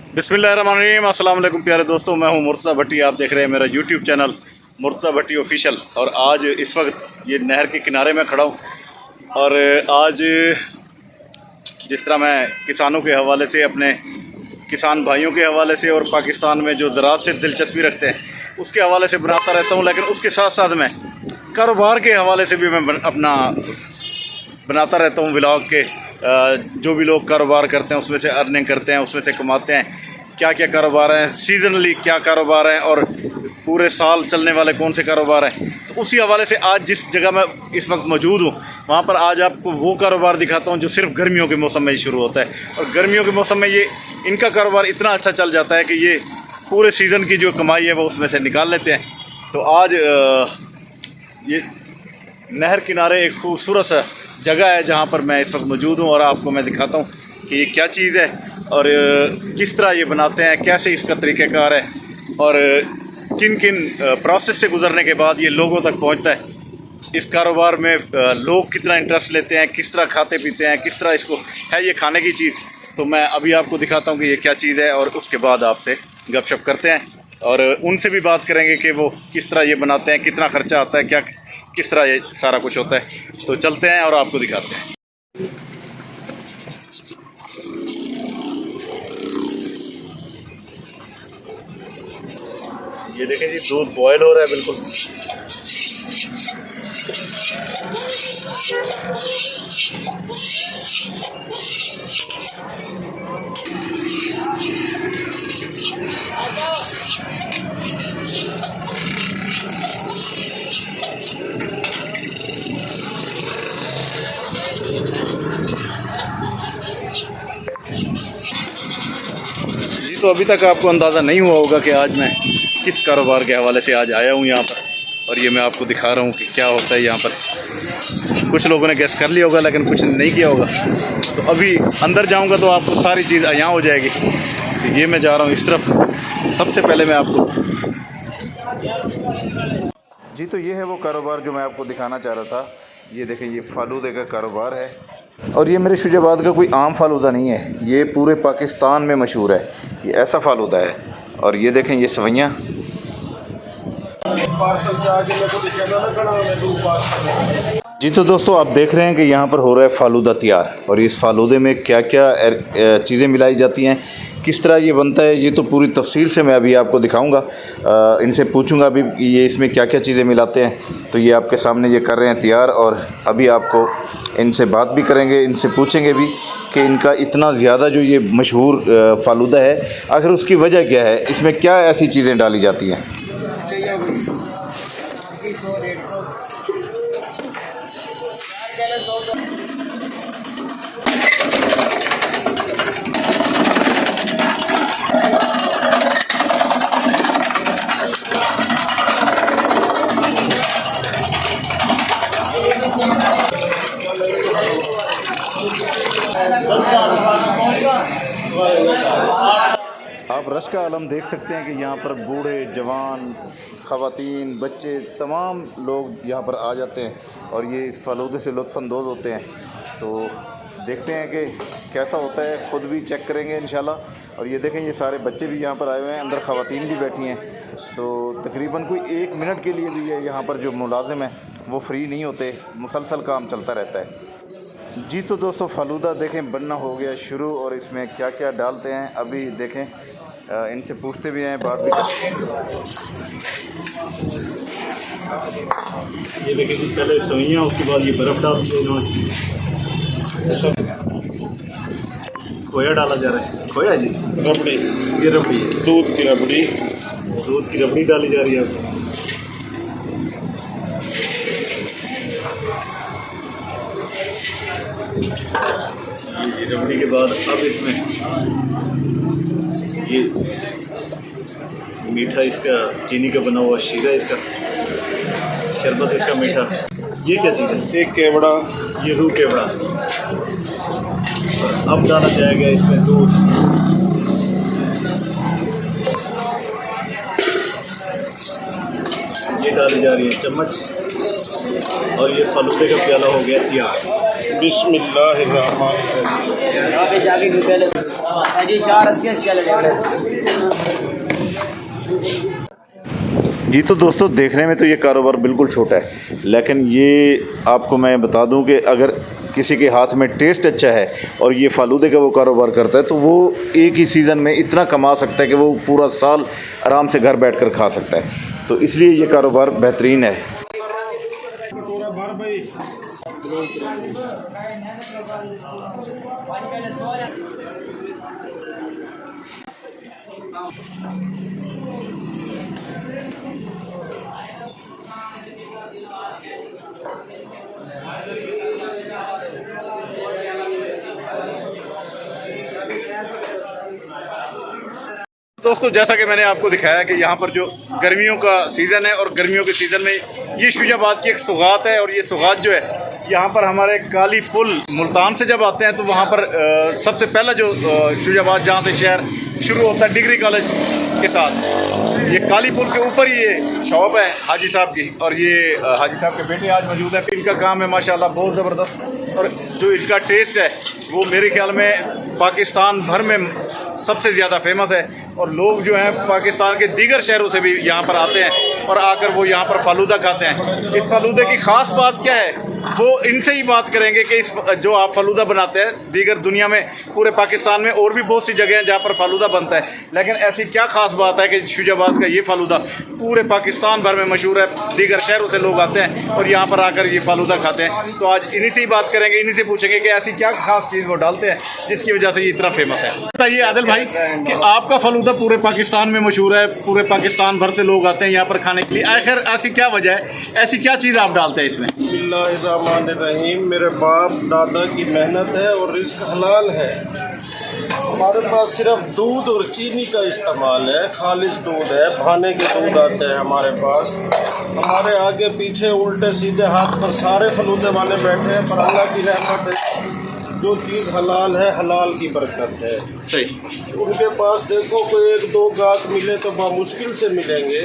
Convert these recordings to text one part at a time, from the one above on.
बिस्मिल्लाहिर्रहमानिर्रहीम। अस्सलाम वालेकुम प्यारे दोस्तों, मैं हूं मुर्तज़ा भट्टी। आप देख रहे हैं मेरा यूट्यूब चैनल मुर्तज़ा भट्टी ऑफिशियल। और आज इस वक्त ये नहर के किनारे में खड़ा हूं। और आज जिस तरह मैं किसानों के हवाले से, अपने किसान भाइयों के हवाले से और पाकिस्तान में जो ज़राअत से दिलचस्पी रखते हैं उसके हवाले से बनाता रहता हूँ, लेकिन उसके साथ साथ मैं कारोबार के हवाले से भी मैं अपना बनाता रहता हूँ व्लॉग के। जो भी लोग कारोबार करते हैं उसमें से अर्निंग करते हैं, उसमें से कमाते हैं, क्या क्या कारोबार हैं, सीजनली क्या कारोबार हैं और पूरे साल चलने वाले कौन से कारोबार हैं। तो उसी हवाले से आज जिस जगह मैं इस वक्त मौजूद हूँ वहाँ पर आज आपको वो कारोबार दिखाता हूँ जो सिर्फ गर्मियों के मौसम में ही शुरू होता है। और गर्मियों के मौसम में ये इनका कारोबार इतना अच्छा चल जाता है कि ये पूरे सीज़न की जो कमाई है वो उसमें से निकाल लेते हैं। तो आज ये नहर किनारे एक खूबसूरत सा जगह है जहाँ पर मैं इस वक्त मौजूद हूँ और आपको मैं दिखाता हूँ कि ये क्या चीज़ है और किस तरह ये बनाते हैं, कैसे इसका तरीक़ाकार है और किन किन प्रोसेस से गुज़रने के बाद ये लोगों तक पहुँचता है। इस कारोबार में लोग कितना इंटरेस्ट लेते हैं, किस तरह खाते पीते हैं, किस तरह इसको है ये खाने की चीज़। तो मैं अभी आपको दिखाता हूँ कि ये क्या चीज़ है और उसके बाद आपसे गपशप करते हैं और उनसे भी बात करेंगे कि वो किस तरह ये बनाते हैं, कितना ख़र्चा आता है, क्या किस तरह ये सारा कुछ होता है। तो चलते हैं और आपको दिखाते हैं। ये देखें जी, दूध बॉयल हो रहा है बिल्कुल। जी तो अभी तक आपको अंदाज़ा नहीं हुआ होगा कि आज मैं किस कारोबार के हवाले से आज आया हूँ यहाँ पर, और ये मैं आपको दिखा रहा हूँ कि क्या होता है यहाँ पर। कुछ लोगों ने गैस कर लिया होगा लेकिन कुछ नहीं किया होगा। तो अभी अंदर जाऊँगा तो आपको सारी चीज़ यहाँ हो जाएगी। तो ये मैं जा रहा हूँ इस तरफ। सबसे पहले मैं आपको जी तो ये है वो कारोबार जो मैं आपको दिखाना चाह रहा था। ये देखें, ये फालूदे का कारोबार है और ये मेरे शुजाबाद का कोई आम फालूदा नहीं है, ये पूरे पाकिस्तान में मशहूर है। ये ऐसा फालूदा है और ये देखें ये सवैयाँ। जी तो दोस्तों आप देख रहे हैं कि यहाँ पर हो रहा है फालूदा तैयार और इस फालूदे में क्या क्या चीज़ें मिलाई जाती हैं, किस तरह ये बनता है, ये तो पूरी तफसील से मैं अभी आपको दिखाऊंगा। इनसे पूछूंगा अभी ये इसमें क्या क्या चीज़ें मिलाते हैं। तो ये आपके सामने ये कर रहे हैं तैयार और अभी आपको इनसे बात भी करेंगे, इनसे पूछेंगे भी कि इनका इतना ज़्यादा जो ये मशहूर फालूदा है आखिर उसकी वजह क्या है, इसमें क्या ऐसी चीज़ें डाली जाती हैं। आप रश का आलम देख सकते हैं कि यहाँ पर बूढ़े जवान, ख़वातीन, बच्चे, तमाम लोग यहाँ पर आ जाते हैं और ये इस फालूदे से लुत्फ़अंदोज़ होते हैं। तो देखते हैं कि कैसा होता है, ख़ुद भी चेक करेंगे इंशाल्लाह। और ये देखें ये सारे बच्चे भी यहाँ पर आए हुए हैं, अंदर ख़वातीन भी बैठी हैं। तो तकरीबन कोई 1 मिनट के लिए भी यहाँ पर जो मुलाजिम हैं वो फ्री नहीं होते, मुसलसल काम चलता रहता है। जी तो दोस्तों फालूदा देखें बनना हो गया शुरू और इसमें क्या क्या डालते हैं अभी देखें, इनसे पूछते भी हैं, बात भी करते हैं। ये देखें जी, पहले सवैयाँ, उसके बाद ये बर्फ़ डालते हैं इन्होंने। खोया डाला जा रहा है, खोया जी, रबड़ी, ये रबड़ी है, दूध की रबड़ी, दूध की रबड़ी डाली जा रही है। ये रबड़ी के बाद अब इसमें ये मीठा, इसका चीनी का बना हुआ शीरा, इसका शरबत, इसका मीठा। ये क्या चीज़ है? एक केवड़ा, ये रूह केवड़ा। अब डाला जाएगा इसमें दूध। ये डाली जा रही है चम्मच और ये फालूदे का प्याला हो गया तैयार। बिस्मिल्लाहिर्रहमानिर्रहीम। जी 480 जी तो दोस्तों, देखने में तो ये कारोबार बिल्कुल छोटा है, लेकिन ये आपको मैं बता दूं कि अगर किसी के हाथ में टेस्ट अच्छा है और ये फालूदे का वो कारोबार करता है तो वो एक ही सीज़न में इतना कमा सकता है कि वो पूरा साल आराम से घर बैठकर खा सकता है। तो इसलिए ये कारोबार बेहतरीन है। दोस्तों, जैसा कि मैंने आपको दिखाया कि यहाँ पर जो गर्मियों का सीज़न है और गर्मियों के सीज़न में ये शुजाबाद की एक सौगात है। और ये सौगात जो है यहाँ पर हमारे काली पुल मुल्तान से जब आते हैं तो वहाँ पर सबसे पहला जो शुजाबाद जहाँ से शहर शुरू होता है डिग्री कॉलेज के साथ, ये काली पुल के ऊपर ये शॉप है हाजी साहब की। और ये हाजी साहब के बेटे आज मौजूद हैं। इनका काम है माशाल्लाह बहुत ज़बरदस्त, और जो इनका टेस्ट है वो मेरे ख्याल में पाकिस्तान भर में सबसे ज़्यादा फेमस है। और लोग जो हैं पाकिस्तान के दीगर शहरों से भी यहाँ पर आते हैं और आकर वो यहाँ पर फालूदा खाते हैं। इस फालूदे की ख़ास बात क्या है वो इनसे ही बात करेंगे कि इस जो आप फालूदा बनाते हैं, दीगर दुनिया में पूरे पाकिस्तान में और भी बहुत सी जगह हैं जहाँ पर फालूदा बनता है, लेकिन ऐसी क्या ख़ास बात है कि शुजाबाद का ये फालूदा पूरे पाकिस्तान भर में मशहूर है। दीगर शहरों से लोग आते हैं और यहाँ पर आकर ये फालूदा खाते हैं। तो आज इन्हीं से ही बात करेंगे, इन्हीं से पूछेंगे कि ऐसी क्या ख़ास चीज़ वो डालते हैं जिसकी वजह से ये इतना फेमस है। बताइए आदिल भाई कि आपका फालूदा पूरे पाकिस्तान में मशहूर है, पूरे पाकिस्तान भर से लोग आते हैं यहाँ पर खाने के लिए, आखिर ऐसी क्या वजह है, ऐसी क्या चीज़ आप डालते हैं इसमें? बिस्मिल्लाहिर्रहमानिर्रहीम। मेरे बाप दादा की मेहनत है और रिस्क हलाल है। हमारे पास सिर्फ दूध और चीनी का इस्तेमाल है, खालिश दूध है, भाने के दूध आते हैं हमारे पास। हमारे आगे पीछे उल्टे सीधे हाथ पर सारे फलूदे वाले बैठे हैं, पर अल्लाह की रहमत है, जो चीज़ हलाल है हलाल की बरकत है। सही। उनके पास देखो कोई एक दो गाहक मिले तो बामुश्किल से मिलेंगे।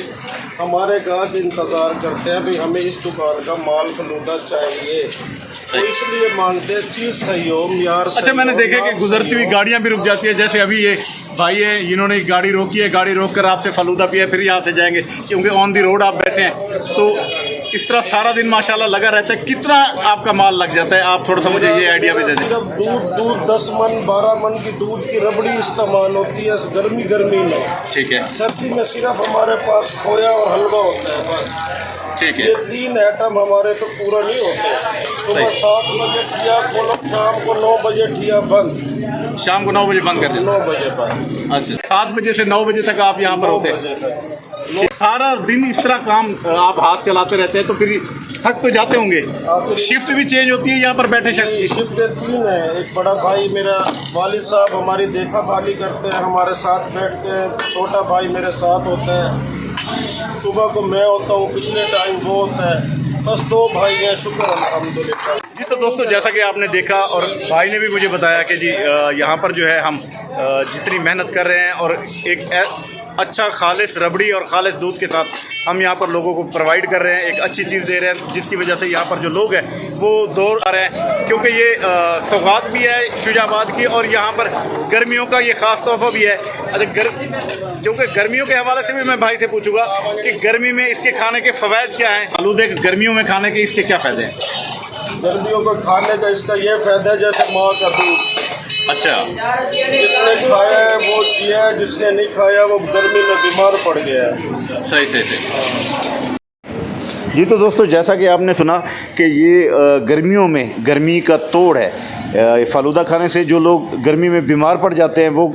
हमारे गाहक इंतज़ार करते हैं भाई हमें इस दुकान का माल फलूदा चाहिए, तो इसलिए मांगते हैं चीज़ सही हो, यार। अच्छा, मैंने देखा कि गुजरती हुई गाड़ियाँ भी रुक जाती है, जैसे अभी ये भाई है, इन्होंने गाड़ी रोकी है, गाड़ी रोक कर आपसे फलूदा पिया, फिर यहाँ से जाएंगे क्योंकि ऑन दी रोड आप बैठे हैं। तो इस तरह सारा दिन माशाल्लाह लगा रहता है। कितना आपका माल लग जाता है, आप थोड़ा सा मुझे ये आइडिया भी दे दें। सिर्फ दूध 10 मन 12 मन की दूध की रबड़ी इस्तेमाल होती है गर्मी में। ठीक है। सर्दी में सिर्फ हमारे पास खोया और हलवा होता है बस। ठीक है। ये 3 आइटम हमारे तो पूरा नहीं होते। सुबह 7 बजे ठिया खोलो, शाम को 9 बजे ठिया बंद। शाम को 9 बजे बंद कर दें? 9 बजे बंद। अच्छा, 7 बजे से 9 बजे तक आप यहाँ पर होते हैं? सारा दिन इस तरह काम आप हाथ चलाते रहते हैं तो फिर थक तो जाते होंगे। शिफ्ट भी चेंज होती है यहाँ पर बैठे शख्स की? शिफ्ट 3 है। एक बड़ा भाई मेरा वालिद साहब हमारी देखा खाली करते हैं, हमारे साथ बैठते हैं। छोटा भाई मेरे साथ होता है, सुबह को मैं होता हूँ, पिछले टाइम वो होता है। बस 2 भाई हैं, शुक्र अल्हम्दुलिल्लाह। जी तो दोस्तों, जैसा कि आपने देखा और भाई ने भी मुझे बताया कि जी यहाँ पर जो है हम जितनी मेहनत कर रहे हैं और एक अच्छा खालिश रबड़ी और खालिश दूध के साथ हम यहाँ पर लोगों को प्रोवाइड कर रहे हैं, एक अच्छी चीज़ दे रहे हैं, जिसकी वजह से यहाँ पर जो लोग हैं वो दौड़ आ रहे हैं, क्योंकि ये सौगात भी है शुजाबाद की और यहाँ पर गर्मियों का ये ख़ास तोहफ़ा भी है। अच्छा, क्योंकि गर्मियों के हवाले से भी मैं भाई से पूछूंगा कि गर्मी में इसके खाने के फ़वाइद क्या हैं। फालूदे गर्मियों में खाने के इसके क्या फ़ायदे हैं? गर्मियों को खाने का इसका ये फ़ायदा है जैसे माँ का दूध। अच्छा, जिसने खाया है वो किया है, जिसने नहीं खाया वो गर्मी में बीमार पड़ गया है। सही सही सही। जी तो दोस्तों, जैसा कि आपने सुना कि ये गर्मियों में गर्मी का तोड़ है। फालूदा खाने से जो लोग गर्मी में बीमार पड़ जाते हैं वो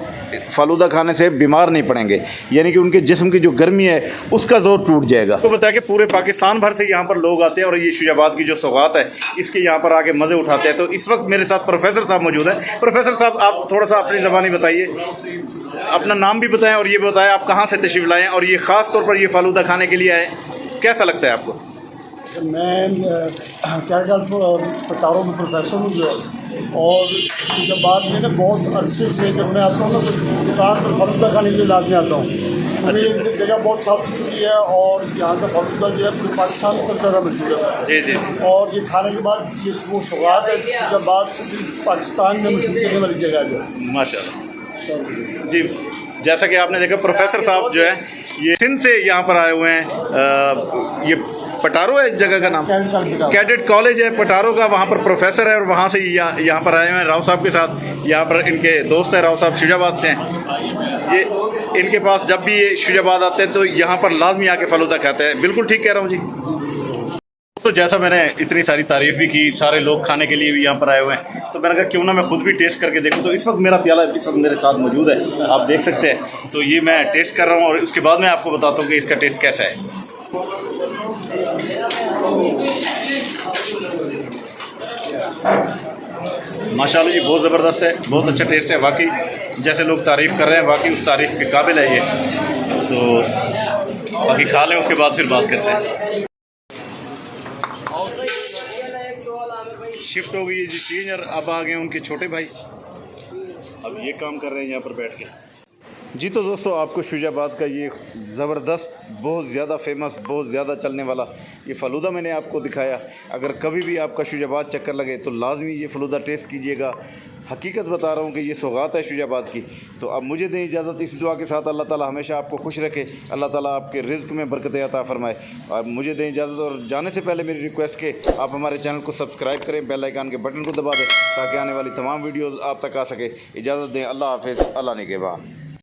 फालूदा खाने से बीमार नहीं पड़ेंगे, यानी कि उनके जिस्म की जो गर्मी है उसका जोर टूट जाएगा। तो बताया कि पूरे पाकिस्तान भर से यहाँ पर लोग आते हैं और ये शुजाबाद की जो सौगात है इसके यहाँ पर आके मज़े उठाते हैं। तो इस वक्त मेरे साथ प्रोफेसर साहब मौजूद हैं। प्रोफेसर साहब, आप थोड़ा सा अपनी ज़बानी बताइए, अपना नाम भी बताएँ और ये बताएँ आप कहाँ से तशरीफ़ लाएँ और ये ख़ास तौर पर ये फालूदा खाने के लिए आए, कैसा लगता है आपको? मैं कैटगल पटारों में प्रोफेसर हूँ जो, और जब बाद में ना बहुत अरसे से जब मैं आता हूँ ना तो दुकान पर फालूदा खाने के लिए लाजमी आता हूँ। क्योंकि ये जगह बहुत साफ़ सुथरी है और यहाँ का फालूदा जो है पूरे पाकिस्तान में सबसे ज़्यादा मशहूर है। जी जी। और ये खाने के बाद ये वो सौगात है जब बाद पाकिस्तान में मशहूर करने वाली जगह जो है। माशाल्लाह। जी, जैसा कि आपने देखा प्रोफेसर साहब जो है ये सिंध से यहाँ पर आए हुए हैं। ये पटारो है जगह का नाम, कैडेट कॉलेज है पटारो का, वहाँ पर प्रोफेसर है और वहाँ से यहाँ पर आए हुए हैं राव साहब के साथ। यहाँ पर इनके दोस्त हैं, राव साहब शुजाबाद से हैं। ये इनके पास जब भी ये शुजाबाद आते हैं तो यहाँ पर लाजमी आके फलूदा खाते हैं। बिल्कुल ठीक कह रहा हूँ जी। तो जैसा मैंने इतनी सारी तारीफ़ भी की, सारे लोग खाने के लिए भी यहाँ पर आए हुए हैं, तो मैंने कहा क्यों ना मैं खुद भी टेस्ट करके देखूँ। तो इस वक्त मेरा प्याला इस वक्त मेरे साथ मौजूद है, आप देख सकते हैं। तो ये मैं टेस्ट कर रहा हूँ और उसके बाद मैं आपको बताता हूँ कि इसका टेस्ट कैसा है। माशाल्लाह जी, बहुत ज़बरदस्त है, बहुत अच्छा टेस्ट है। वाकई जैसे लोग तारीफ़ कर रहे हैं, वाकई उस तारीफ़ के काबिल है ये। तो बाकी खा लें, उसके बाद फिर बात करते हैं। शिफ्ट हो गई जी चीज़ और अब आ गए उनके छोटे भाई, अब ये काम कर रहे हैं यहाँ पर बैठ के। जी तो दोस्तों, आपको शुजाबाद का ये ज़बरदस्त, बहुत ज़्यादा फेमस, बहुत ज़्यादा चलने वाला ये फ़लूदा मैंने आपको दिखाया। अगर कभी भी आपका शुजाबाद चक्कर लगे तो लाजमी ये फ़लूदा टेस्ट कीजिएगा। हकीकत बता रहा हूँ कि ये सौगात है शुजाबाद की। तो अब मुझे दें इजाज़त, इस दुआ के साथ अल्लाह ताला हमेशा आपको खुश रखे, अल्लाह ताला आपके रिज़्क़ में बरकत अता फ़रमाए। और मुझे दें इजाज़त, और जाने से पहले मेरी रिक्वेस्ट के आप हमारे चैनल को सब्सक्राइब करें, बेल आइकन के बटन को दबा दें ताकि आने वाली तमाम वीडियोज़ आप तक आ सके। इजाज़त दें, अल्लाह हाफ़िज़, अल्लाह निगहबान।